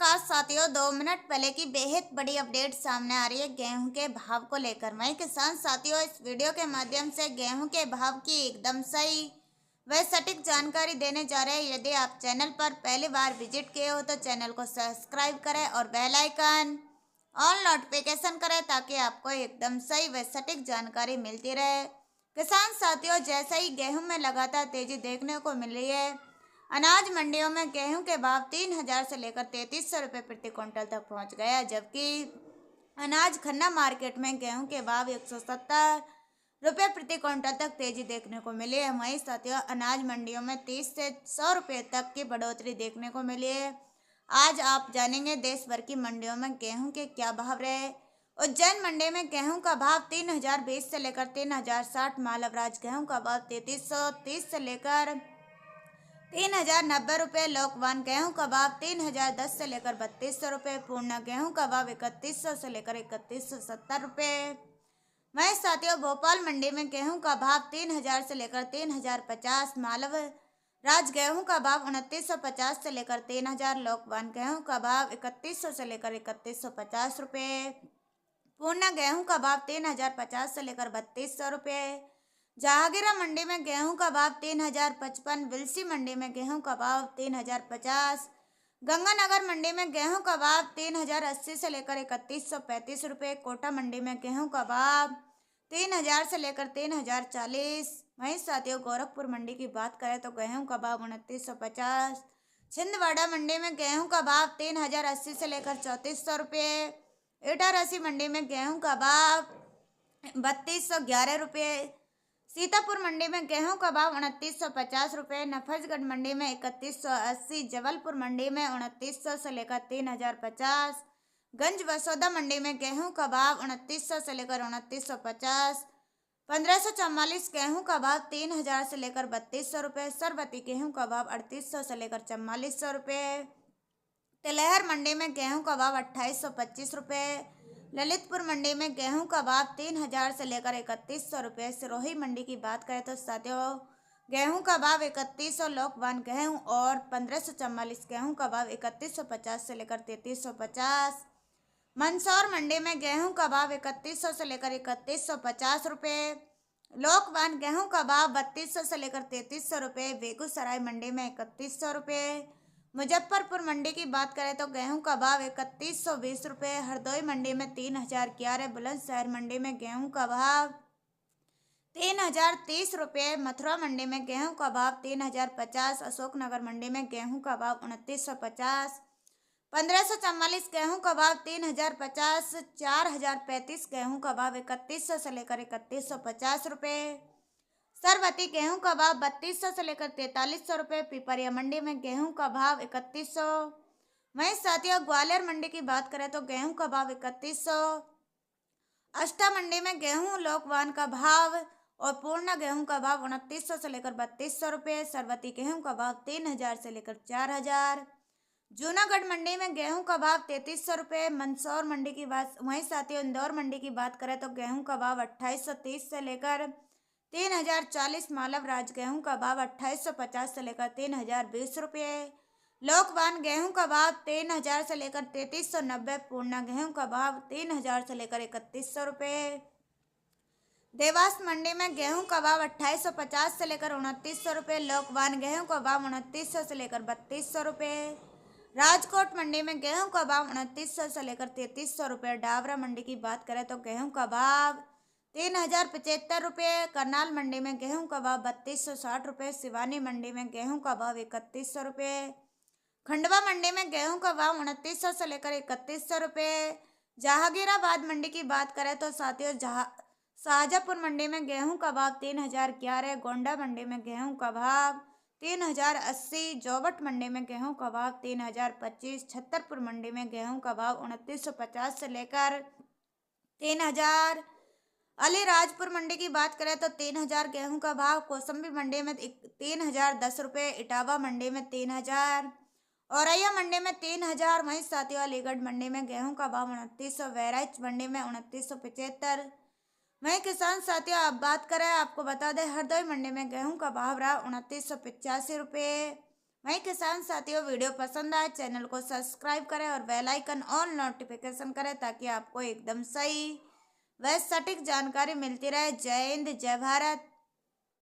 नमस्कार साथियों, 2 मिनट पहले की बेहद बड़ी अपडेट सामने आ रही है गेहूं के भाव को लेकर। वहीं किसान साथियों, इस वीडियो के माध्यम से गेहूं के भाव की एकदम सही व सटीक जानकारी देने जा रहे हैं। यदि आप चैनल पर पहली बार विजिट किए हो तो चैनल को सब्सक्राइब करें और बेल आइकन ऑल नोटिफिकेशन करें ताकि आपको एकदम सही व सटीक जानकारी मिलती रहे। किसान साथियों, जैसे ही गेहूं में लगातार तेजी देखने को मिल रही है, अनाज मंडियों में गेहूं के भाव 3,000 से लेकर 3,300 रुपये प्रति क्विंटल तक पहुंच गया, जबकि अनाज खन्ना मार्केट में गेहूं के भाव 170 रुपये प्रति क्विंटल तक तेजी देखने को मिली है। वहीं साथियों, अनाज मंडियों में 30 से 100 रुपये तक की बढ़ोतरी देखने को मिली है। आज आप जानेंगे देश भर की मंडियों में गेहूं के क्या भाव रहे। उज्जैन मंडी में गेहूं का भाव 3,020 से लेकर 3,060, मालवराज गेहूं का भाव 3,330 से लेकर 3,090 रुपये, लोकवान गेहूं का भाव 3,010 से लेकर 3,200 रुपये, पूर्णा गेहूं का भाव 3,100 से लेकर 3,170 रुपये। वहीं साथियों, भोपाल मंडी में गेहूं का भाव 3,000 से लेकर 3,050, मालव राज गेहूं का भाव 2,950 से लेकर 3,000, लोकवान गेहूं का भाव 3,100 से लेकर 3,150 रुपये, पूर्णा गेहूं का भाव 3,050 से लेकर 3,200 रुपये। जहांगीरा मंडी में गेहूं का भाव 3,055, विलसी मंडी में गेहूं का भाव 3,050, गंगानगर मंडी में गेहूं का भाव 3,080 से लेकर 3,135 रुपये, कोटा मंडी में गेहूं का भाव 3,000 से लेकर 3,040। वहीं साथियों, गोरखपुर मंडी की बात करें तो गेहूं का भाव 2,950, छिंदवाड़ा मंडी में गेहूं का भाव 3,080 से लेकर 3,400 रुपये, इटारसी मंडी में गेहूं का भाव 3,211 रुपये, सीतापुर मंडी में गेहूं का भाव 2,950 रुपये, नफजगढ़ मंडी में 3,180, जबलपुर मंडी में 2,900 से लेकर 3,050, गंज वसोदा मंडी में गेहूं का भाव 2,900 से लेकर 2,950, 1,544 गेहूं का भाव 3,000 से लेकर 3,200 रुपये, सरबती गेहूं का भाव 3,800 से लेकर 4,400 रुपये, तिलहर मंडी में गेहूं का भाव 2,825 रुपये, ललितपुर मंडी में गेहूं का भाव 3,000 से लेकर 3,100 रुपये। सिरोही मंडी की बात करें तो साथियों, गेहूं का भाव 3,100, लोकवान गेहूं और 1,544 गेहूं का भाव 3,150 से लेकर 3,350। मंदसौर मंडी में गेहूं का भाव 3,100 से लेकर 3,150 रुपये, लोकवान गेहूं का भाव 3,200 से लेकर 3,300 रुपये, बेगूसराय मंडी में 3,100 रुपये। मुजफ्फरपुर मंडी की बात करें तो गेहूं का भाव 3,120 रुपये, हरदोई मंडी में 3,011, बुलंदशहर मंडी में गेहूं का भाव 3,030 रुपये, मथुरा मंडी में गेहूं का भाव 3,050, अशोकनगर मंडी में गेहूं का भाव 2,950, 1,544 गेहूं का भाव 3,050, 4,035 गेहूं का भाव 3,100 से लेकर 3,150 रुपये, सरबती गेहूं का भाव 3,200 से लेकर 4,300 रुपये, पिपरिया मंडी में गेहूं का भाव 3,100। वहीं साथियों, ग्वालियर मंडी की बात करें तो गेहूं का भाव 3,100, अष्टा मंडी में गेहूं लोकवान का भाव और पूर्णा गेहूं का भाव 2,900 से लेकर 3,200 रुपये, सरबती गेहूं का भाव 3,000 से लेकर 4,000, जूनागढ़ मंडी में गेहूं का भाव 3,300 रुपये, मंदसौर मंडी की बात। वहीं साथियों, इंदौर मंडी की बात करें तो गेहूं का भाव 2,830 से लेकर 3,040, मालव राज गेहूं का भाव 2,850 से लेकर 3,020 रुपये, लोकवान गेहूं का भाव 3,000 से लेकर 3,390, पूर्णा गेहूं का भाव 3,000 से लेकर 3,100 रुपये। देवास मंडी में गेहूं का भाव 2,850 से लेकर 2,900 रुपये, लोकवान गेहूं का भाव 2,900 से लेकर 3,200 रुपये, राजकोट मंडी में गेहूं का भाव 2,900 से लेकर 3,300 रुपये। डावरा मंडी की बात करें तो गेहूं का भाव 3,075 रुपये, करनाल मंडी में गेहूं का भाव 3,260 रुपये, सिवानी मंडी में गेहूं का भाव 3,100 रुपये, खंडवा मंडी में गेहूं का भाव 2,900 से लेकर 3,100 रुपये। जहांगीराबाद मंडी की बात करें तो साथियों, शाहजहाँपुर मंडी में गेहूं का भाव 3,011, गोंडा मंडी में गेहूं का भाव 3,080, जोबट मंडी में गेहूं का भाव 3,025, छतरपुर मंडी में गेहूं का भाव 2,950 से लेकर 3,000। अलीराजपुर मंडी की बात करें तो 3,000 गेहूं का भाव, कौसंबी मंडी में 3,010 रुपये, इटावा मंडी में 3,000, औरैया मंडी में 3,000। वहीं साथियों, अलीगढ़ मंडी में गेहूं का भाव 2,900, बहराइच मंडी में 2,975। वहीं किसान साथियों, आप बात करें, आपको बता दें, हरदोई मंडी में गेहूं का भाव रहा 2,985 रुपये, वहीं किसान साथियों, वीडियो पसंद आए चैनल को सब्सक्राइब करें और बेल आइकन ऑल नोटिफिकेशन करें ताकि आपको एकदम सही व सटीक जानकारी मिलती रहे। जय हिंद, जय भारत।